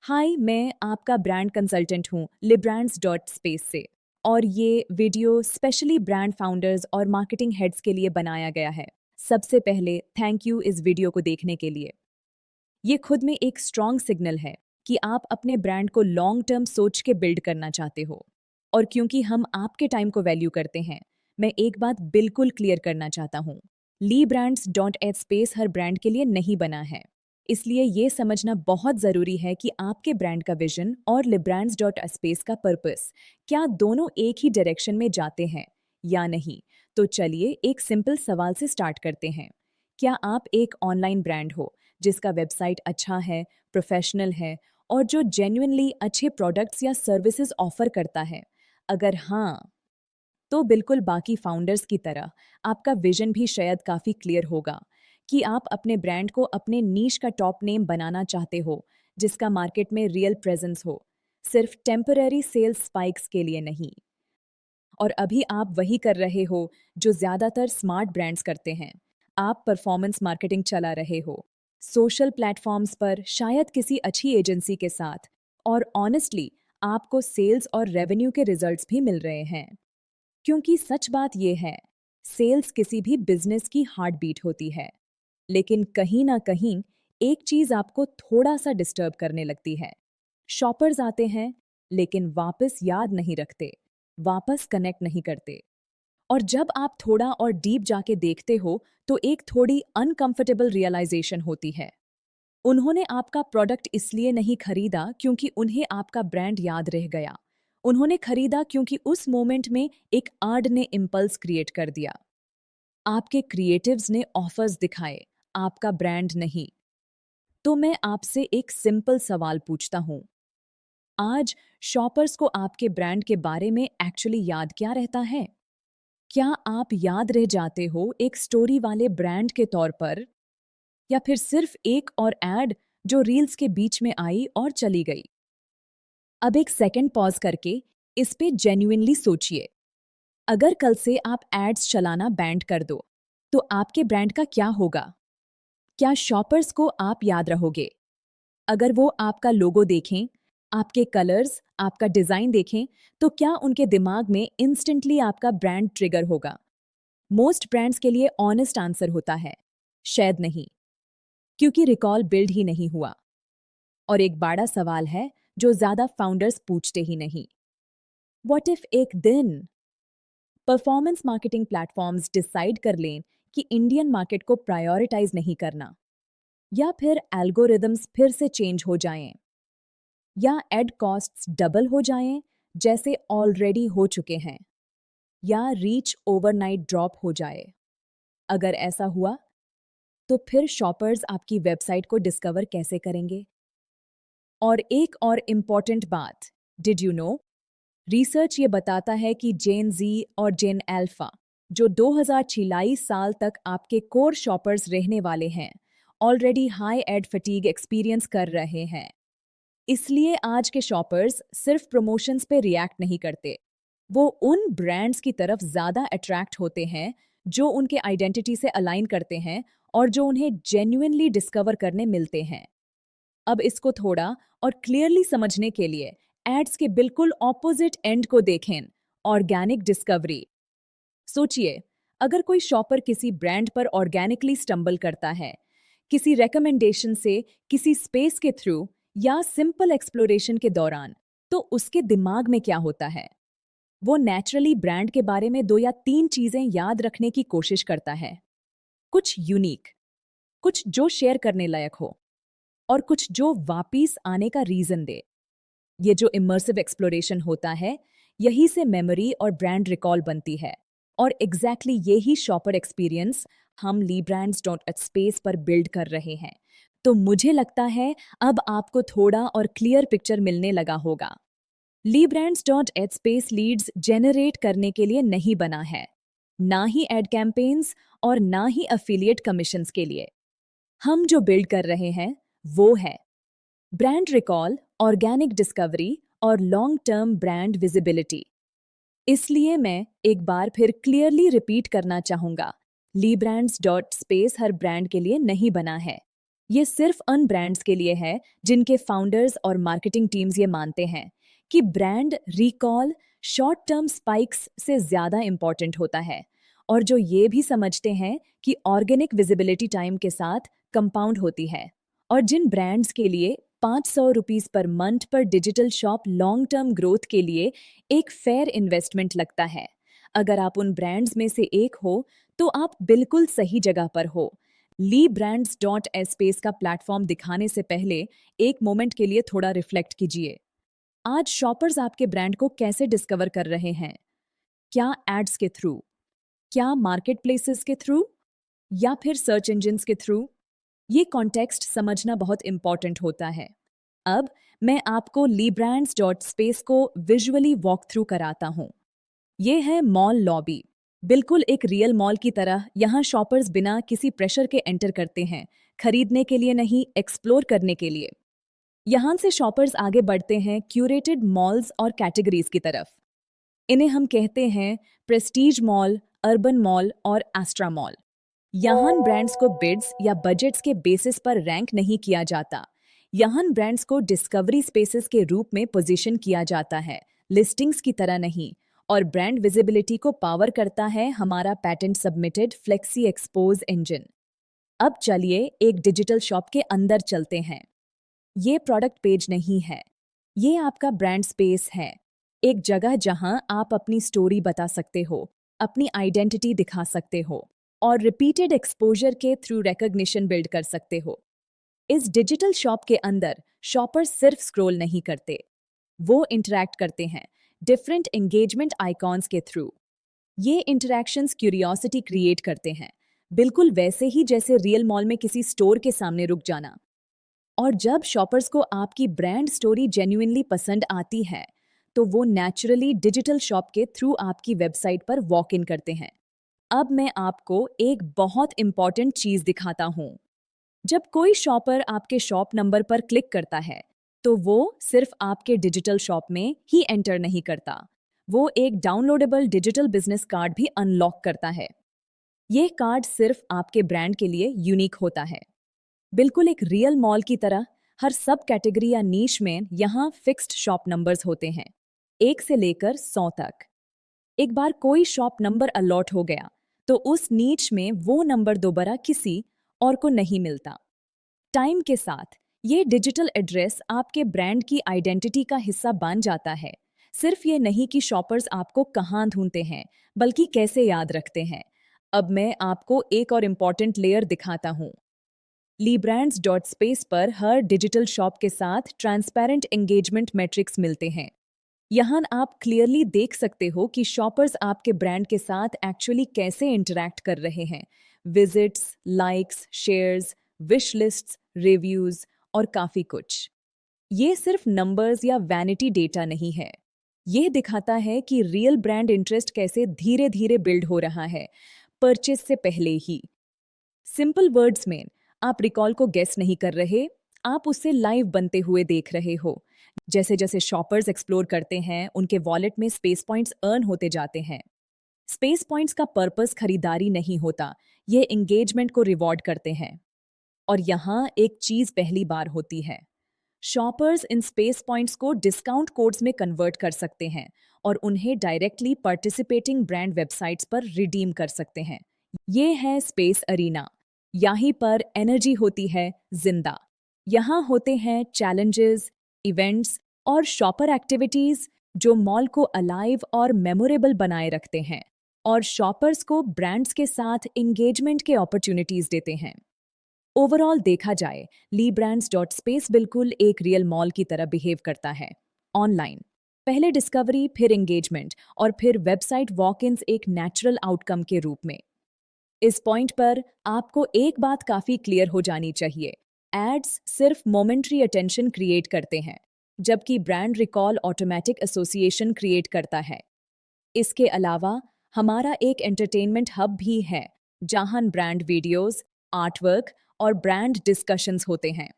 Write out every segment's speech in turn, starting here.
हाय, मैं आपका brand consultant हूँ लिब्रांड्स डॉट स्पेस से। और ये वीडियो स्पेशली ब्रांड फाउंडर्स और मार्केटिंग हेड्स के लिए बनाया गया है। सबसे पहले थैंक यू इस वीडियो को देखने के लिए। ये खुद में एक स्ट्रॉन्ग सिग्नल है कि आप अपने ब्रांड को लॉन्ग टर्म सोच के बिल्ड करना चाहते हो। और क्योंकि हम आपके टाइम को वैल्यू करते हैं, मैं एक बात बिल्कुल क्लियर करना चाहता हूँ। ली ब्रांड्स डॉट एच स्पेस हर ब्रांड के लिए नहीं बना है। इसलिए ये समझना बहुत ज़रूरी है कि आपके ब्रांड का विजन और लिब्रांड्स डॉट स्पेस का पर्पस क्या दोनों एक ही डायरेक्शन में जाते हैं या नहीं। तो चलिए एक सिंपल सवाल से स्टार्ट करते हैं। क्या आप एक ऑनलाइन ब्रांड हो जिसका वेबसाइट अच्छा है, प्रोफेशनल है और जो जेन्युइनली अच्छे प्रोडक्ट्स या सर्विसेज ऑफर करता है? अगर हाँ, तो बिल्कुल बाकी फाउंडर्स की तरह आपका विजन भी शायद काफ़ी क्लियर होगा कि आप अपने ब्रांड को अपने नीश का टॉप नेम बनाना चाहते हो, जिसका मार्केट में रियल प्रेजेंस हो, सिर्फ टेम्पररी सेल्स स्पाइक्स के लिए नहीं। और अभी आप वही कर रहे हो जो ज़्यादातर स्मार्ट ब्रांड्स करते हैं। आप परफॉर्मेंस मार्केटिंग चला रहे हो सोशल प्लेटफॉर्म्स पर, शायद किसी अच्छी एजेंसी के साथ, और ऑनेस्टली आपको सेल्स और रेवेन्यू के रिजल्ट्स भी मिल रहे हैं। क्योंकि सच बात यह है, सेल्स किसी भी बिजनेस की हार्ट बीट होती है। लेकिन कहीं ना कहीं एक चीज आपको थोड़ा सा डिस्टर्ब करने लगती है। शॉपर्स आते हैं लेकिन वापस याद नहीं रखते, वापस कनेक्ट नहीं करते। और जब आप थोड़ा और डीप जाके देखते हो तो एक थोड़ी अनकंफर्टेबल रियलाइजेशन होती है। उन्होंने आपका प्रोडक्ट इसलिए नहीं खरीदा क्योंकि उन्हें आपका ब्रांड याद रह गया। उन्होंने खरीदा क्योंकि उस मोमेंट में एक आर्ड ने इम्पल्स क्रिएट कर दिया। आपके क्रिएटिव्स ने ऑफर्स दिखाए, आपका ब्रांड नहीं। तो मैं आपसे एक सिंपल सवाल पूछता हूं, आज शॉपर्स को आपके ब्रांड के बारे में एक्चुअली याद क्या रहता है? क्या आप याद रह जाते हो एक स्टोरी वाले ब्रांड के तौर पर, या फिर सिर्फ एक और एड जो रील्स के बीच में आई और चली गई? अब एक सेकंड पॉज करके इस पे जेन्युइनली सोचिए। अगर कल से आप एड्स चलाना बैंड कर दो, तो आपके ब्रांड का क्या होगा? क्या शॉपर्स को आप याद रहोगे? अगर वो आपका लोगो देखें, आपके कलर्स, आपका डिजाइन देखें, तो क्या उनके दिमाग में इंस्टेंटली आपका ब्रांड ट्रिगर होगा? मोस्ट ब्रांड्स के लिए ऑनेस्ट आंसर होता है, शायद नहीं, क्योंकि रिकॉल बिल्ड ही नहीं हुआ। और एक बड़ा सवाल है जो ज्यादा फाउंडर्स पूछते ही नहीं, व्हाट इफ एक दिन परफॉर्मेंस मार्केटिंग प्लेटफॉर्म्स डिसाइड कर लें कि इंडियन मार्केट को प्रायोरिटाइज नहीं करना, या फिर एल्गोरिदम्स फिर से चेंज हो जाएं, या एड कॉस्ट्स डबल हो जाएं जैसे ऑलरेडी हो चुके हैं, या रीच ओवरनाइट ड्रॉप हो जाए? अगर ऐसा हुआ तो फिर शॉपर्स आपकी वेबसाइट को डिस्कवर कैसे करेंगे? और एक और इम्पॉर्टेंट बात, डिड यू नो, रिसर्च ये बताता है कि जेन जी और जेन अल्फा, जो 2046 साल तक आपके कोर शॉपर्स रहने वाले हैं, already high ad fatigue experience कर रहे हैं। इसलिए आज के शॉपर्स सिर्फ प्रमोशंस पे रिएक्ट नहीं करते, वो उन ब्रांड्स की तरफ ज़्यादा अट्रैक्ट होते हैं जो उनके आइडेंटिटी से अलाइन करते हैं और जो उन्हें जेन्युइनली डिस्कवर करने मिलते हैं। अब इसको थोड़ा और क्लियरली समझने के लिए एड्स के बिल्कुल ऑपोजिट एंड को देखें, ऑर्गेनिक डिस्कवरी। सोचिए, अगर कोई शॉपर किसी ब्रांड पर ऑर्गेनिकली स्टंबल करता है, किसी रेकमेंडेशन से, किसी स्पेस के थ्रू, या सिंपल एक्सप्लोरेशन के दौरान, तो उसके दिमाग में क्या होता है? वो नेचुरली ब्रांड के बारे में 2 या 3 चीजें याद रखने की कोशिश करता है। कुछ यूनिक, कुछ जो शेयर करने लायक हो, और कुछ जो वापिस आने का रीजन दे। ये जो इमर्सिव एक्सप्लोरेशन होता है, यही से मेमोरी और ब्रांड रिकॉल बनती है। और एग्जैक्टली यही शॉपर एक्सपीरियंस हम librand's.space पर बिल्ड कर रहे हैं। तो मुझे लगता है अब आपको थोड़ा और क्लियर पिक्चर मिलने लगा होगा। librand's.space लीड्स जेनरेट करने के लिए नहीं बना है, ना ही एड कैंपेन्स और ना ही अफिलिएट कमीशंस के लिए। हम जो बिल्ड कर रहे हैं वो है ब्रांड रिकॉल, ऑर्गेनिक डिस्कवरी और लॉन्ग टर्म ब्रांड विजिबिलिटी। इसलिए मैं एक बार फिर क्लियरली रिपीट करना चाहूंगा, librand's.space हर ब्रांड के लिए नहीं बना है। ये सिर्फ उन ब्रांड्स के लिए है जिनके फाउंडर्स और मार्केटिंग टीम्स ये मानते हैं कि brand recall short term spikes से ज़्यादा इंपॉर्टेंट होता है, और जो ये भी समझते हैं कि ऑर्गेनिक विजिबिलिटी टाइम के साथ कंपाउंड होती है। और जिन ब्रांड्स के लिए 500 रुपीज़ पर मंथ पर digital shop long term growth के लिए एक फेयर इन्वेस्टमेंट लगता है, अगर आप उन ब्रांड्स में से एक हो तो आप बिल्कुल सही जगह पर हो। librands.space का प्लेटफॉर्म दिखाने से पहले एक मोमेंट के लिए थोड़ा रिफ्लेक्ट कीजिए। आज शॉपर्स आपके ब्रांड को कैसे डिस्कवर कर रहे हैं? क्या एड्स के थ्रू, क्या मार्केट प्लेसेस के थ्रू, या फिर सर्च इंजिन्स के थ्रू? ये कॉन्टेक्स्ट समझना बहुत इंपॉर्टेंट होता है। अब मैं आपको librands.space को विजुअली वॉक थ्रू कराता हूँ। ये है मॉल लॉबी, बिल्कुल एक रियल मॉल की तरह। यहाँ शॉपर्स बिना किसी प्रेशर के एंटर करते हैं, खरीदने के लिए नहीं, एक्सप्लोर करने के लिए। यहाँ से शॉपर्स आगे बढ़ते हैं क्यूरेटेड मॉल्स और कैटेगरीज की तरफ। इन्हें हम कहते हैं प्रेस्टीज मॉल, अर्बन मॉल और एस्ट्रा मॉल। यहाँ ब्रांड्स को बिड्स या बजट्स के बेसिस पर रैंक नहीं किया जाता। यहाँ ब्रांड्स को डिस्कवरी स्पेसेस के रूप में पोजीशन किया जाता है, लिस्टिंग्स की तरह नहीं। और ब्रांड विजिबिलिटी को पावर करता है हमारा patent submitted flexi expose engine. अब चलिए एक डिजिटल शॉप के अंदर चलते हैं। ये प्रोडक्ट पेज नहीं है, ये आपका ब्रांड स्पेस है। एक जगह जहां आप अपनी स्टोरी बता सकते हो, अपनी आइडेंटिटी दिखा सकते हो और रिपीटेड एक्सपोजर के थ्रू रिकॉग्निशन बिल्ड कर सकते हो। इस डिजिटल शॉप के अंदर शॉपर्स सिर्फ स्क्रॉल नहीं करते, वो इंटरैक्ट करते हैं डिफरेंट एंगेजमेंट आइकॉन्स के थ्रू। ये इंटरैक्शंस क्यूरियोसिटी क्रिएट करते हैं, बिल्कुल वैसे ही जैसे रियल मॉल में किसी स्टोर के सामने रुक जाना। और जब शॉपर्स को आपकी ब्रांड स्टोरी जेन्युइनली पसंद आती है तो वो नेचुरली डिजिटल शॉप के थ्रू आपकी वेबसाइट पर वॉक इन करते हैं। अब मैं आपको एक बहुत इंपॉर्टेंट चीज दिखाता हूं। जब कोई शॉपर आपके शॉप नंबर पर क्लिक करता है तो वो सिर्फ आपके डिजिटल शॉप में ही एंटर नहीं करता, वो एक डाउनलोडेबल डिजिटल बिजनेस कार्ड भी अनलॉक करता है। ये कार्ड सिर्फ आपके ब्रांड के लिए यूनिक होता है, बिल्कुल एक रियल मॉल की तरह। हर सब कैटेगरी या नीश में यहाँ फिक्स्ड शॉप नंबर्स होते हैं, 1 से लेकर 100 तक। एक बार कोई शॉप नंबर अलॉट हो गया तो उस नीच में वो नंबर दोबारा किसी और को नहीं मिलता। टाइम के साथ ये डिजिटल एड्रेस आपके ब्रांड की आइडेंटिटी का हिस्सा बन जाता है। सिर्फ ये नहीं कि शॉपर्स आपको कहाँ ढूंढते हैं, बल्कि कैसे याद रखते हैं। अब मैं आपको एक और इम्पॉर्टेंट लेयर दिखाता हूँ। librands.space पर हर डिजिटल शॉप के साथ ट्रांसपेरेंट एंगेजमेंट मैट्रिक्स मिलते हैं। यहाँ आप क्लियरली देख सकते हो कि शॉपर्स आपके ब्रांड के साथ एक्चुअली कैसे इंटरैक्ट कर रहे हैं। Visits, likes, shares, wish lists, reviews और काफी कुछ। ये सिर्फ नंबर्स या वैनिटी डेटा नहीं है, ये दिखाता है कि रियल ब्रांड इंटरेस्ट कैसे धीरे धीरे बिल्ड हो रहा है, परचेज से पहले ही। सिंपल वर्ड्स में, आप रिकॉल को गेस नहीं कर रहे, आप उससे लाइव बनते हुए देख रहे हो। जैसे जैसे शॉपर्स एक्सप्लोर करते हैं, उनके वॉलेट में स्पेस पॉइंट्स अर्न होते जाते हैं। स्पेस पॉइंट्स का पर्पस खरीदारी नहीं होता, ये एंगेजमेंट को रिवॉर्ड करते हैं। और यहाँ एक चीज पहली बार होती है, शॉपर्स इन स्पेस पॉइंट्स को डिस्काउंट कोड्स में कन्वर्ट कर सकते हैं और उन्हें डायरेक्टली पार्टिसिपेटिंग ब्रांड वेबसाइट्स पर रिडीम कर सकते हैं। ये है स्पेस अरीना। यहीं पर एनर्जी होती है जिंदा। यहाँ होते हैं चैलेंजेस, इवेंट्स और शॉपर एक्टिविटीज जो मॉल को अलाइव और मेमोरेबल बनाए रखते हैं और शॉपर्स को ब्रांड्स के साथ एंगेजमेंट के अपॉर्चुनिटीज देते हैं। ओवरऑल देखा जाए, librands.space बिल्कुल एक रियल मॉल की तरह बिहेव करता है। ऑनलाइन पहले डिस्कवरी, फिर एंगेजमेंट और फिर वेबसाइट वॉक-इन्स एक नेचुरल आउटकम के रूप में। इस पॉइंट पर आपको एक बात काफी क्लियर हो जानी चाहिए, एड्स सिर्फ मोमेंट्री अटेंशन क्रिएट करते हैं, जबकि brand recall automatic association create करता है। इसके अलावा हमारा एक एंटरटेनमेंट हब भी है, जहां ब्रांड वीडियोस, आर्टवर्क और ब्रांड डिस्कशंस होते हैं।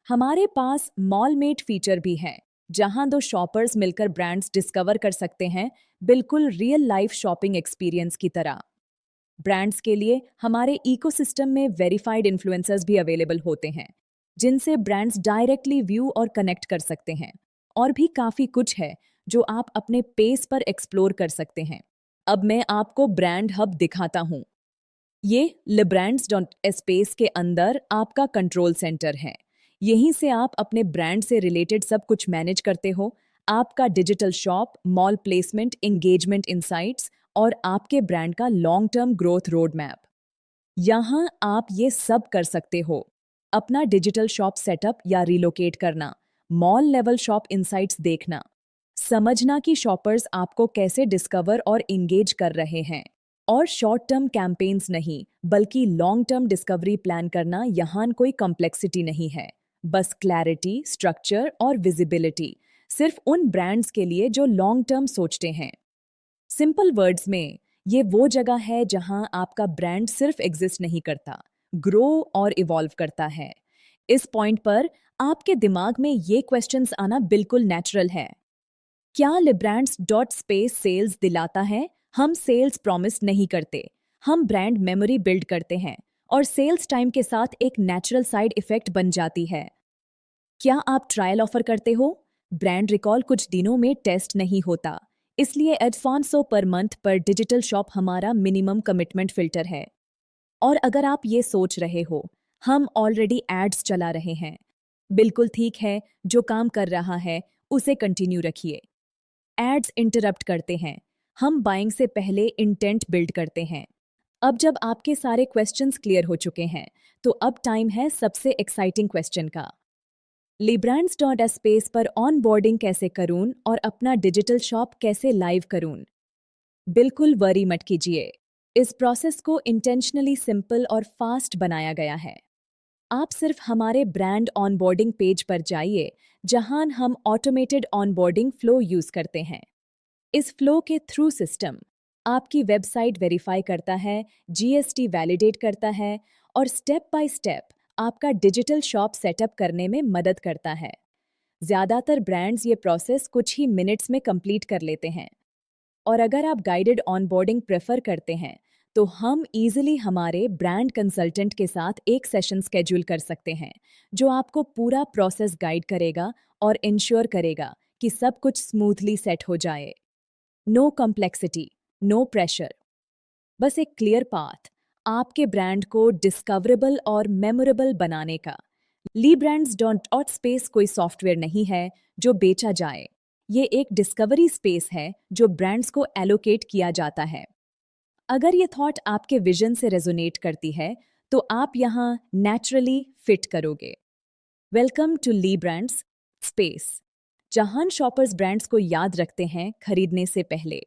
हमारे पास मॉलमेट फीचर भी है, जहां दो शॉपर्स मिलकर ब्रांड्स डिस्कवर कर सकते हैं, बिल्कुल रियल लाइफ शॉपिंग एक्सपीरियंस की तरह। ब्रांड्स के लिए हमारे इकोसिस्टम में वेरीफाइड इन्फ्लुएंसर्स भी अवेलेबल होते हैं, जिनसे ब्रांड्स डायरेक्टली व्यू और कनेक्ट कर सकते हैं। और भी काफ़ी कुछ है जो आप अपने पेस पर एक्सप्लोर कर सकते हैं। अब मैं आपको ब्रांड हब दिखाता हूँ। ये librands.space के अंदर आपका कंट्रोल सेंटर है। यहीं से आप अपने ब्रांड से रिलेटेड सब कुछ मैनेज करते हो। आपका digital shop, mall placement, engagement insights और आपके ब्रांड का long term growth road map. यहाँ आप ये सब कर सकते हो। अपना डिजिटल शॉप सेटअप या रिलोकेट करना, मॉल लेवल शॉप इनसाइट्स देखना, समझना कि शॉपर्स आपको कैसे डिस्कवर और इंगेज कर रहे हैं। और शॉर्ट टर्म कैंपेन्स नहीं, बल्कि लॉन्ग टर्म डिस्कवरी प्लान करना यहाँ कोई कॉम्प्लेक्सिटी नहीं है। बस क्लैरिटी, स्ट्रक्चर और विजिबिलिटी, सिर्फ उन ब्रांड्स के लिए जो लॉन्ग टर्म सोचते हैं। सिंपल वर्ड्स में, ये वो जगह है जहां आपका ब्रांड सिर्फ एग्जिस्ट नहीं करता, ग्रो और इवॉल्व करता है। इस पॉइंट पर आपके दिमाग में ये क्वेश्चंस आना बिल्कुल नेचुरल है। क्या librands.space सेल्स दिलाता है? हम सेल्स प्रॉमिस नहीं करते, हम ब्रांड मेमोरी बिल्ड करते हैं और सेल्स टाइम के साथ एक नेचुरल साइड इफेक्ट बन जाती है। क्या आप ट्रायल ऑफर करते हो? ब्रांड रिकॉल कुछ दिनों में टेस्ट नहीं होता, इसलिए एडवांस पर मंथ पर डिजिटल शॉप हमारा मिनिमम कमिटमेंट फिल्टर है। और अगर आप ये सोच रहे हो, हम ऑलरेडी एड्स चला रहे हैं, बिल्कुल ठीक है, जो काम कर रहा है उसे कंटिन्यू रखिए। एड्स इंटरप्ट करते हैं, हम बाइंग से पहले इंटेंट बिल्ड करते हैं। अब जब आपके सारे क्वेश्चंस क्लियर हो चुके हैं, तो अब टाइम है सबसे एक्साइटिंग क्वेश्चन का। librands.space पर ऑनबोर्डिंग कैसे करूं और अपना डिजिटल शॉप कैसे लाइव करूं? बिल्कुल वरी मत कीजिए, इस प्रोसेस को इंटेंशनली सिंपल और फास्ट बनाया गया है। आप सिर्फ हमारे ब्रांड ऑनबोर्डिंग पेज पर जाइए, जहां हम ऑटोमेटेड ऑनबोर्डिंग फ्लो यूज करते हैं। इस फ्लो के थ्रू सिस्टम आपकी वेबसाइट वेरीफाई करता है, जीएसटी वैलिडेट करता है और स्टेप बाय स्टेप आपका डिजिटल शॉप सेटअप करने में मदद करता है। ज़्यादातर ब्रांड्स ये प्रोसेस कुछ ही मिनट्स में कंप्लीट कर लेते हैं। और अगर आप गाइडेड ऑनबोर्डिंग प्रेफर करते हैं, तो हम इजीली हमारे ब्रांड कंसल्टेंट के साथ एक सेशन स्केड्यूल कर सकते हैं, जो आपको पूरा प्रोसेस गाइड करेगा और इंश्योर करेगा कि सब कुछ स्मूथली सेट हो जाए। नो कॉम्प्लेक्सिटी, नो प्रेशर, बस एक क्लियर पाथ आपके ब्रांड को डिस्कवरेबल और मेमोरेबल बनाने का। librands.space कोई सॉफ्टवेयर नहीं है जो बेचा जाए, ये एक डिस्कवरी स्पेस है जो ब्रांड्स को एलोकेट किया जाता है। अगर ये थॉट आपके विजन से रेजोनेट करती है, तो आप यहाँ नेचुरली फिट करोगे। वेलकम टू librands स्पेस, जहां शॉपर्स ब्रांड्स को याद रखते हैं खरीदने से पहले।